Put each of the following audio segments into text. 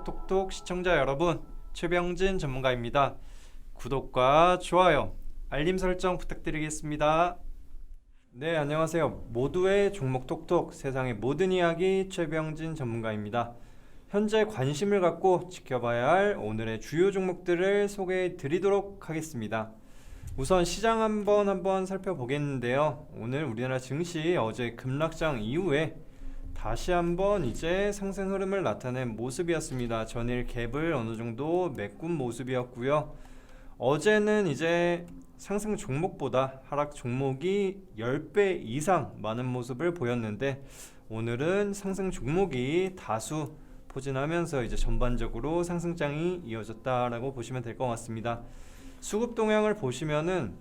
톡톡톡 시청자 여러분, 최병진 전문가입니다. 구독과 좋아요, 알림 설정 부탁드리겠습니다. 네, 안녕하세요. 모두의 종목 톡톡, 세상의 모든 이야기 최병진 전문가입니다. 현재 관심을 갖고 지켜봐야 할 오늘의 주요 종목들을 소개해 드리도록 하겠습니다. 우선 시장 한번 살펴보겠는데요. 오늘 우리나라 증시 어제 급락장 이후에 다시 한번 이제 상승 흐름을 나타낸 모습이었습니다. 전일 갭을 어느 정도 메꾼 모습이었고요. 어제는 이제 상승 종목보다 하락 종목이 10배 이상 많은 모습을 보였는데, 오늘은 상승 종목이 다수 포진하면서 이제 전반적으로 상승장이 이어졌다라고 보시면 될 것 같습니다. 수급 동향을 보시면은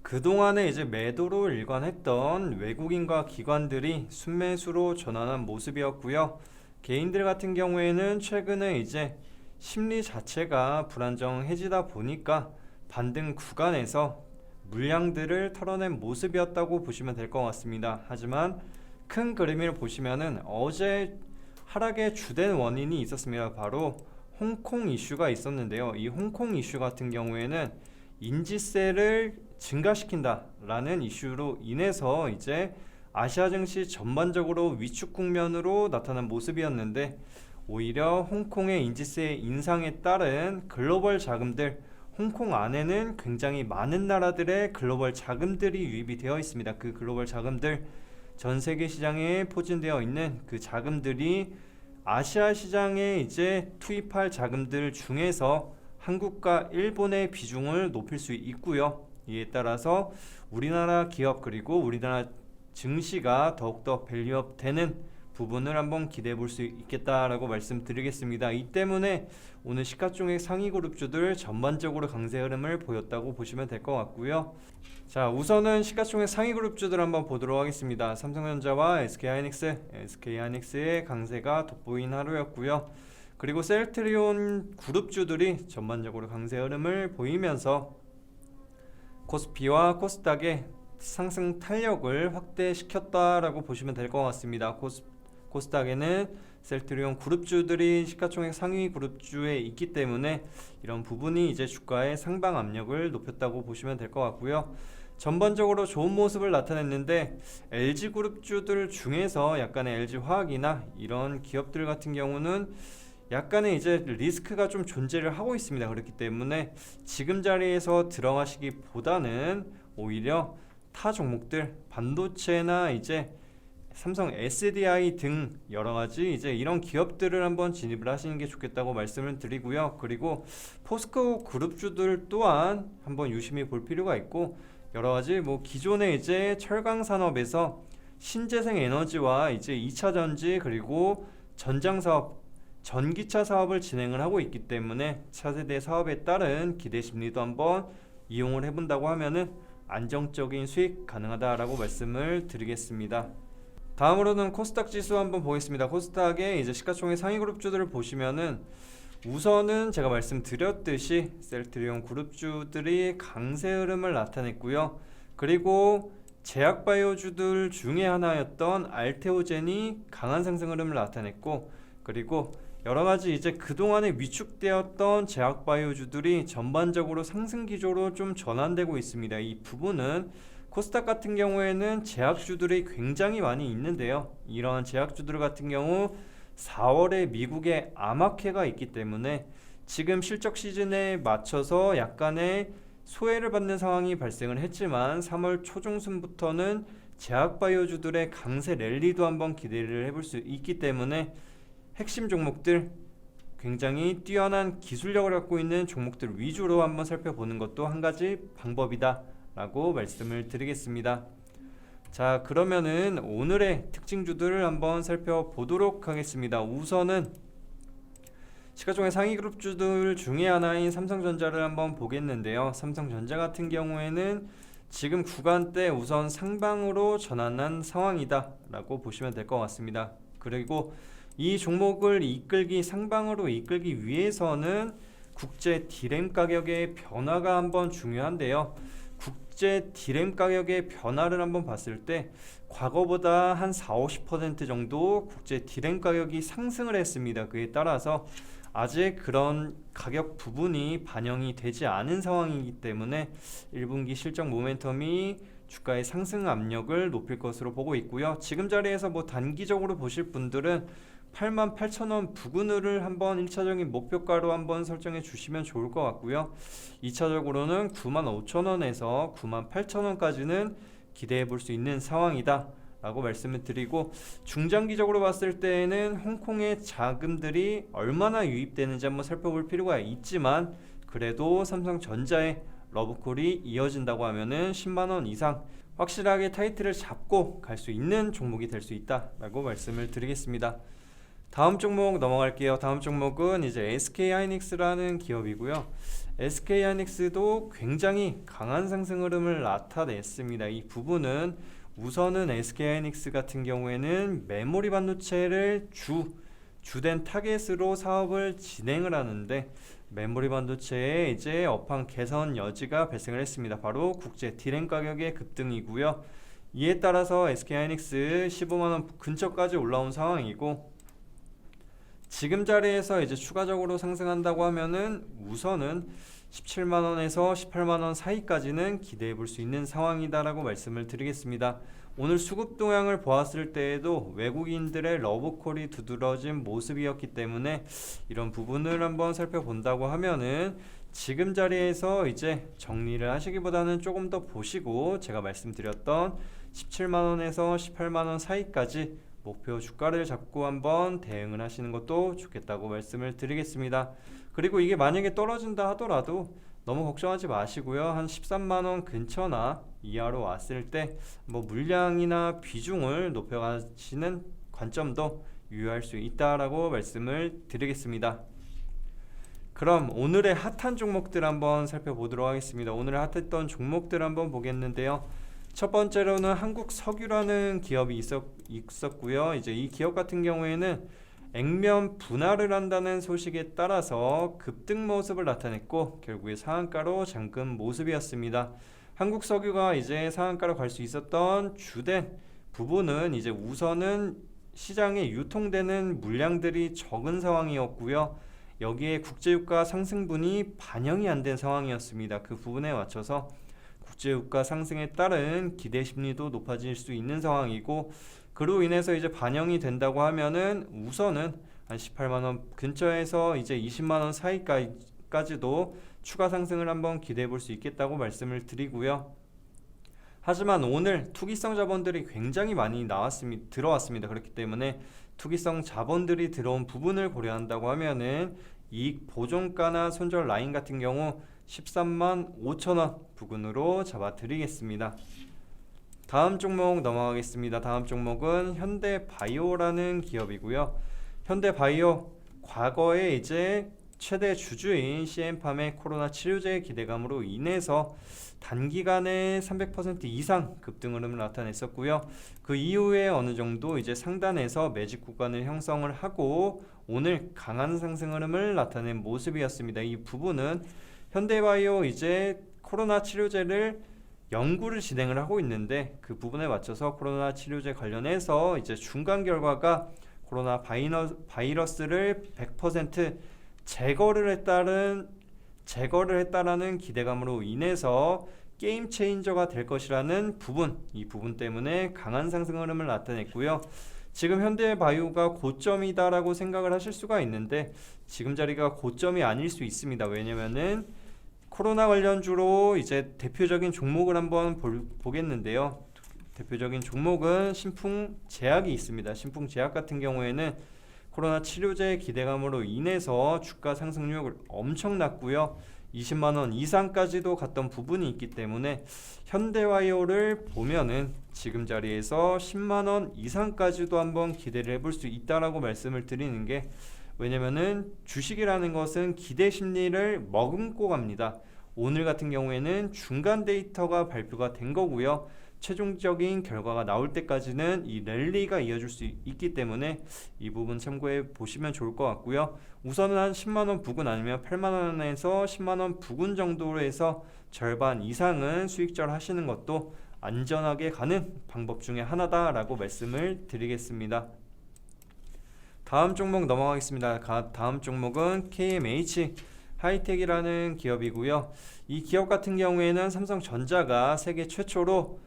그동안에 이제 매도로 일관했던 외국인과 기관들이 순매수로 전환한 모습이었고요. 개인들 같은 경우에는 최근에 이제 심리 자체가 불안정해지다 보니까 반등 구간에서 물량들을 털어낸 모습이었다고 보시면 될 것 같습니다. 하지만 큰 그림을 보시면은 어제 하락의 주된 원인이 있었습니다. 바로 홍콩 이슈가 있었는데요. 이 홍콩 이슈 같은 경우에는 인지세를 증가시킨다라는 이슈로 인해서 이제 아시아 증시 전반적으로 위축 국면으로 나타난 모습이었는데, 오히려 홍콩의 인지세 인상에 따른 글로벌 자금들, 홍콩 안에는 굉장히 많은 나라들의 글로벌 자금들이 유입이 되어 있습니다. 그 글로벌 자금들, 전 세계 시장에 포진되어 있는 그 자금들이 아시아 시장에 이제 투입할 자금들 중에서 한국과 일본의 비중을 높일 수 있고요. 이에 따라서 우리나라 기업 그리고 우리나라 증시가 더욱더 밸류업 되는 부분을 한번 기대해 볼 수 있겠다라고 말씀드리겠습니다. 이 때문에 오늘 시가총액 상위 그룹주들 전반적으로 강세 흐름을 보였다고 보시면 될 것 같고요. 자, 우선은 시가총액 상위 그룹주들 한번 보도록 하겠습니다. 삼성전자와 SK하이닉스의 강세가 돋보인 하루였고요. 그리고 셀트리온 그룹주들이 전반적으로 강세 흐름을 보이면서 코스피와 코스닥의 상승 탄력을 확대시켰다라고 보시면 될 것 같습니다. 코스닥에는 셀트리온 그룹주들이 시가총액 상위 그룹주에 있기 때문에 이런 부분이 이제 주가의 상방 압력을 높였다고 보시면 될 것 같고요. 전반적으로 좋은 모습을 나타냈는데, LG 그룹주들 중에서 약간의 LG화학이나 이런 기업들 같은 경우는 약간의 이제 리스크가 좀 존재를 하고 있습니다. 그렇기 때문에 지금 자리에서 들어가시기보다는 오히려 타 종목들, 반도체나 이제 삼성 SDI 등 여러가지 이제 이런 기업들을 한번 진입을 하시는 게 좋겠다고 말씀을 드리고요. 그리고 포스코 그룹주들 또한 한번 유심히 볼 필요가 있고, 여러가지 뭐 기존의 이제 철강 산업에서 신재생 에너지와 이제 2차 전지 그리고 전장 사업, 전기차 사업을 진행을 하고 있기 때문에 차세대 사업에 따른 기대 심리도 한번 이용을 해본다고 하면은 안정적인 수익 가능하다라고 말씀을 드리겠습니다. 다음으로는 코스닥 지수 한번 보겠습니다. 코스닥의 이제 시가총액 상위 그룹주들을 보시면은 우선은 제가 말씀드렸듯이 셀트리온 그룹주들이 강세 흐름을 나타냈고요. 그리고 제약바이오주들 중에 하나였던 알테오젠이 강한 상승 흐름을 나타냈고, 그리고 여러가지 이제 그동안에 위축되었던 제약바이오주들이 전반적으로 상승 기조로 좀 전환되고 있습니다. 이 부분은 코스닥 같은 경우에는 제약주들이 굉장히 많이 있는데요. 이러한 제약주들 같은 경우 4월에 미국의 암학회가 있기 때문에 지금 실적 시즌에 맞춰서 약간의 소외를 받는 상황이 발생을 했지만 3월 초중순부터는 제약바이오주들의 강세 랠리도 한번 기대를 해볼 수 있기 때문에 핵심 종목들, 굉장히 뛰어난 기술력을 갖고 있는 종목들 위주로 한번 살펴보는 것도 한 가지 방법이다 라고 말씀을 드리겠습니다. 자, 그러면은 오늘의 특징주들을 한번 살펴보도록 하겠습니다. 우선은 시가총액 상위 그룹주들 중에 하나인 삼성전자를 한번 보겠는데요. 삼성전자 같은 경우에는 지금 구간대 우선 상방으로 전환한 상황이다 라고 보시면 될 것 같습니다. 그리고 이 종목을 상방으로 이끌기 위해서는 국제 디램 가격의 변화가 한번 중요한데요. 국제 디램 가격의 변화를 한번 봤을 때 과거보다 한 4-50% 정도 국제 디램 가격이 상승을 했습니다. 그에 따라서 아직 그런 가격 부분이 반영이 되지 않은 상황이기 때문에 1분기 실적 모멘텀이 주가의 상승 압력을 높일 것으로 보고 있고요. 지금 자리에서 뭐 단기적으로 보실 분들은 88,000원 부근을 한번 1차적인 목표가로 한번 설정해 주시면 좋을 것 같고요. 2차적으로는 95,000원에서 98,000원까지는 기대해 볼 수 있는 상황이다 라고 말씀을 드리고, 중장기적으로 봤을 때에는 홍콩의 자금들이 얼마나 유입되는지 한번 살펴볼 필요가 있지만, 그래도 삼성전자의 러브콜이 이어진다고 하면은 10만원 이상 확실하게 타이틀을 잡고 갈 수 있는 종목이 될 수 있다 라고 말씀을 드리겠습니다. 다음 종목 넘어갈게요. 다음 종목은 이제 SK하이닉스라는 기업이고요. SK하이닉스도 굉장히 강한 상승 흐름을 나타냈습니다. 이 부분은 우선은 SK하이닉스 같은 경우에는 메모리 반도체를 주된 타겟으로 사업을 진행을 하는데, 메모리 반도체에 이제 업황 개선 여지가 발생을 했습니다. 바로 국제 디램 가격의 급등이고요. 이에 따라서 SK하이닉스 15만원 근처까지 올라온 상황이고, 지금 자리에서 이제 추가적으로 상승한다고 하면은 우선은 17만원에서 18만원 사이까지는 기대해 볼 수 있는 상황이다라고 말씀을 드리겠습니다. 오늘 수급 동향을 보았을 때에도 외국인들의 러브콜이 두드러진 모습이었기 때문에 이런 부분을 한번 살펴본다고 하면은 지금 자리에서 이제 정리를 하시기보다는 조금 더 보시고, 제가 말씀드렸던 17만원에서 18만원 사이까지 목표 주가를 잡고 한번 대응을 하시는 것도 좋겠다고 말씀을 드리겠습니다. 그리고 이게 만약에 떨어진다 하더라도 너무 걱정하지 마시고요. 한 13만원 근처나 이하로 왔을 때 뭐 물량이나 비중을 높여가시는 관점도 유의할 수 있다라고 말씀을 드리겠습니다. 그럼 오늘의 핫한 종목들 한번 살펴보도록 하겠습니다. 오늘 핫했던 종목들 한번 보겠는데요. 첫 번째로는 한국석유라는 기업이 있었고요. 이제 이 기업 같은 경우에는 액면 분할을 한다는 소식에 따라서 급등 모습을 나타냈고, 결국에 상한가로 잠근 모습이었습니다. 한국석유가 이제 상한가로 갈 수 있었던 주된 부분은 이제 우선은 시장에 유통되는 물량들이 적은 상황이었고요. 여기에 국제유가 상승분이 반영이 안 된 상황이었습니다. 그 부분에 맞춰서 국제유가 상승에 따른 기대 심리도 높아질 수 있는 상황이고, 그로 인해서 이제 반영이 된다고 하면은 우선은 한 18만원 근처에서 이제 20만원 사이까지도 추가 상승을 한번 기대해 볼 수 있겠다고 말씀을 드리고요. 하지만 오늘 투기성 자본들이 굉장히 많이 들어왔습니다. 그렇기 때문에 투기성 자본들이 들어온 부분을 고려한다고 하면은 이익 보존가나 손절 라인 같은 경우 13만 5천원 부근으로 잡아 드리겠습니다. 다음 종목 넘어가겠습니다. 다음 종목은 현대바이오라는 기업이고요. 현대바이오, 과거에 이제 최대 주주인 CM팜의 코로나 치료제 기대감으로 인해서 단기간에 300% 이상 급등 흐름을 나타냈었고요. 그 이후에 어느 정도 이제 상단에서 매직 구간을 형성을 하고 오늘 강한 상승 흐름을 나타낸 모습이었습니다. 이 부분은 현대바이오 이제 코로나 치료제를 연구를 진행을 하고 있는데, 그 부분에 맞춰서 코로나 치료제 관련해서 이제 중간 결과가 코로나 바이러스를 100% 제거를 했다라는 기대감으로 인해서 게임 체인저가 될 것이라는 부분, 이 부분 때문에 강한 상승 흐름을 나타냈고요. 지금 현대바이오가 고점이다라고 생각을 하실 수가 있는데, 지금 자리가 고점이 아닐 수 있습니다. 왜냐면은 코로나 관련주로 이제 대표적인 종목을 한번 보겠는데요. 대표적인 종목은 신풍제약이 있습니다. 신풍제약 같은 경우에는 코로나 치료제 기대감으로 인해서 주가 상승률 엄청났고요. 20만원 이상까지도 갔던 부분이 있기 때문에 현대바이오를 보면은 지금 자리에서 10만원 이상까지도 한번 기대를 해볼 수 있다라고 말씀을 드리는 게, 왜냐면은 주식이라는 것은 기대 심리를 머금고 갑니다. 오늘 같은 경우에는 중간 데이터가 발표가 된 거고요. 최종적인 결과가 나올 때까지는 이 랠리가 이어질 수 있기 때문에 이 부분 참고해 보시면 좋을 것 같고요. 우선은 한 10만원 부근 아니면 8만원에서 10만원 부근 정도로 해서 절반 이상은 수익절 하시는 것도 안전하게 가는 방법 중에 하나다라고 말씀을 드리겠습니다. 다음 종목 넘어가겠습니다. 다음 종목은 KMH 하이텍이라는 기업이고요. 이 기업 같은 경우에는 삼성전자가 세계 최초로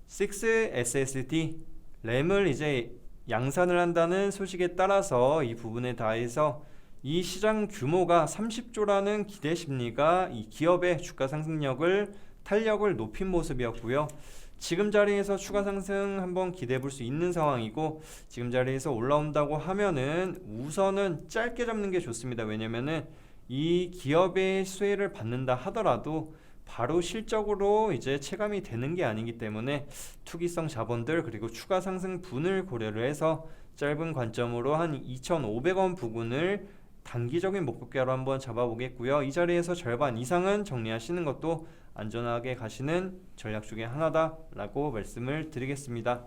6SSD 램을 이제 양산을 한다는 소식에 따라서 이 부분에 대해서 이 시장 규모가 30조라는 기대 심리가 이 기업의 주가 상승력을 탄력을 높인 모습이었고요. 지금 자리에서 추가 상승 한번 기대해 볼 수 있는 상황이고, 지금 자리에서 올라온다고 하면은 우선은 짧게 잡는 게 좋습니다. 왜냐면은 이 기업의 수혜를 받는다 하더라도 바로 실적으로 이제 체감이 되는 게 아니기 때문에 투기성 자본들 그리고 추가 상승분을 고려를 해서 짧은 관점으로 한 2,500원 부근을 단기적인 목표가로 한번 잡아보겠고요. 이 자리에서 절반 이상은 정리하시는 것도 안전하게 가시는 전략 중에 하나다라고 말씀을 드리겠습니다.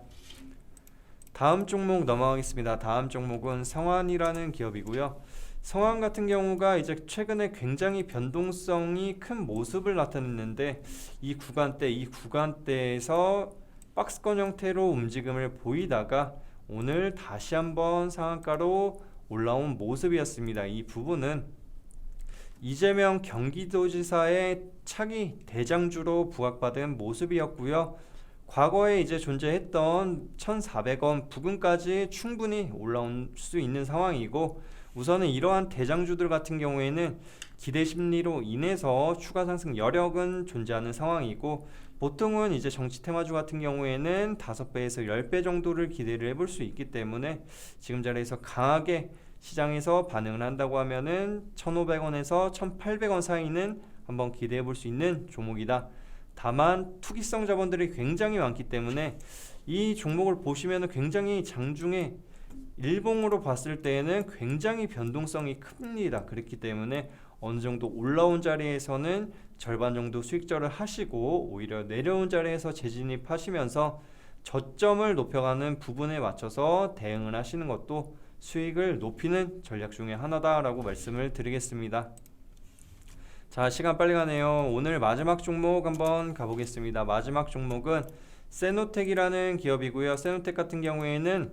다음 종목 넘어가겠습니다. 다음 종목은 성환이라는 기업이고요. 성환 같은 경우가 이제 최근에 굉장히 변동성이 큰 모습을 나타냈는데 이 구간대에서 박스권 형태로 움직임을 보이다가 오늘 다시 한번 상한가로 올라온 모습이었습니다. 이 부분은 이재명 경기도지사의 차기 대장주로 부각받은 모습이었고요. 과거에 이제 존재했던 1,400원 부근까지 충분히 올라올 수 있는 상황이고, 우선은 이러한 대장주들 같은 경우에는 기대 심리로 인해서 추가 상승 여력은 존재하는 상황이고, 보통은 이제 정치 테마주 같은 경우에는 5배에서 10배 정도를 기대를 해볼 수 있기 때문에 지금 자리에서 강하게 시장에서 반응을 한다고 하면은 1,500원에서 1,800원 사이는 한번 기대해 볼 수 있는 종목이다. 다만 투기성 자본들이 굉장히 많기 때문에 이 종목을 보시면은 굉장히 장중에 일봉으로 봤을 때에는 굉장히 변동성이 큽니다. 그렇기 때문에 어느 정도 올라온 자리에서는 절반 정도 수익절을 하시고 오히려 내려온 자리에서 재진입하시면서 저점을 높여가는 부분에 맞춰서 대응을 하시는 것도 수익을 높이는 전략 중에 하나다라고 말씀을 드리겠습니다. 자, 시간 빨리 가네요. 오늘 마지막 종목 한번 가보겠습니다. 마지막 종목은 세노텍이라는 기업이고요. 세노텍 같은 경우에는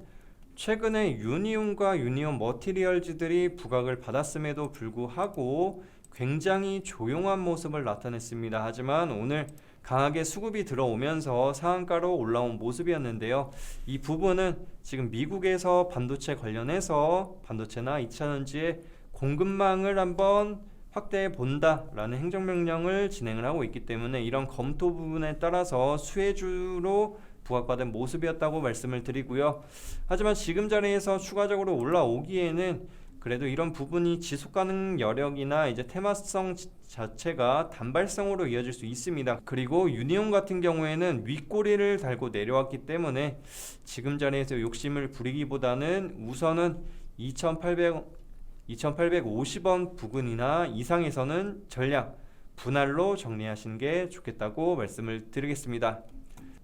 최근에 유니온과 유니온 머티리얼즈들이 부각을 받았음에도 불구하고 굉장히 조용한 모습을 나타냈습니다. 하지만 오늘 강하게 수급이 들어오면서 상한가로 올라온 모습이었는데요. 이 부분은 지금 미국에서 반도체 관련해서 반도체나 2차전지의 공급망을 한번 확대해 본다라는 행정명령을 진행을 하고 있기 때문에 이런 검토 부분에 따라서 수혜주로 부각받은 모습이었다고 말씀을 드리고요. 하지만 지금 자리에서 추가적으로 올라오기에는 그래도 이런 부분이 지속 가능 여력이나 이제 테마성 자체가 단발성으로 이어질 수 있습니다. 그리고 유니온 같은 경우에는 윗꼬리를 달고 내려왔기 때문에 지금 자리에서 욕심을 부리기보다는 우선은 2,850원 부근이나 이상에서는 전략 분할로 정리하시는 게 좋겠다고 말씀을 드리겠습니다.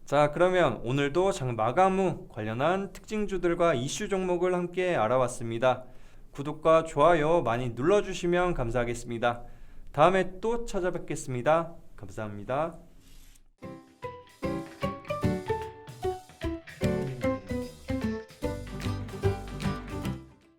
자, 그러면 오늘도 장 마감 후 관련한 특징주들과 이슈 종목을 함께 알아봤습니다. 구독과 좋아요 많이 눌러주시면 감사하겠습니다. 다음에 또 찾아뵙겠습니다. 감사합니다.